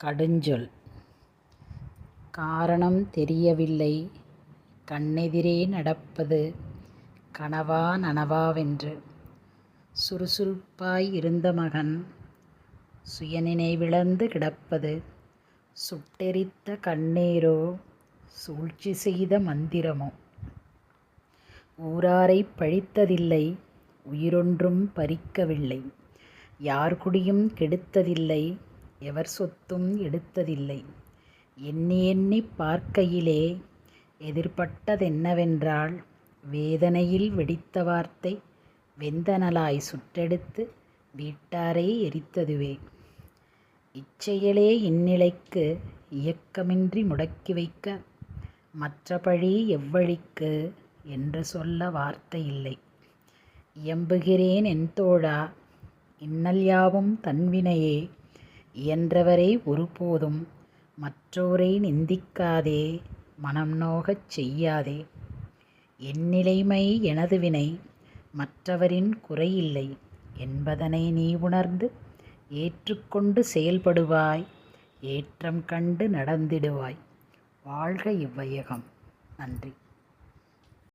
கடுஞ்சொல். காரணம் தெரியவில்லை கண்ணெதிரே நடப்பது கனவா நனவாவென்று. சுறுசுறுப்பாய் இருந்த மகன் சுயநினைவிழந்து கிடப்பது சுட்டெரித்த கண்ணீரோ சூழ்ச்சி செய்த மந்திரமோ. ஊராரைப் பழித்ததில்லை உயிரொன்றும் பறிக்கவில்லை யார் குடியும் கெடுத்ததில்லை எவர் சொத்தும் எடுத்ததில்லை. எண்ணி எண்ணிப் பார்க்கையிலே எதிர்பட்டதென்னவென்றால் வேதனையில் வெடித்த வார்த்தை வெந்தனலாய் சுட்டெடுத்து வீட்டாரை எரித்ததுவே. இச்செயலே இந்நிலைக்கு இயக்கமின்றி முடக்கி வைக்க மற்ற பழி எவ்வழிக்கு என்று சொல்ல வார்த்தையில்லை. இயம்புகிறேன் என் தோழா இன்னல் யாவும் தன்வினையே இயன்றவரை ஒருபோதும் மற்றோரை நிந்திக்காதே மனம் நோகச் செய்யாதே. என் நிலைமை எனது வினை மற்றவரின் குறையில்லை என்பதனை நீ உணர்ந்து ஏற்றுக்கொண்டு செயல்படுவாய் ஏற்றம் கண்டு நடந்திடுவாய். வாழ்க இவ்வையகம். நன்றி.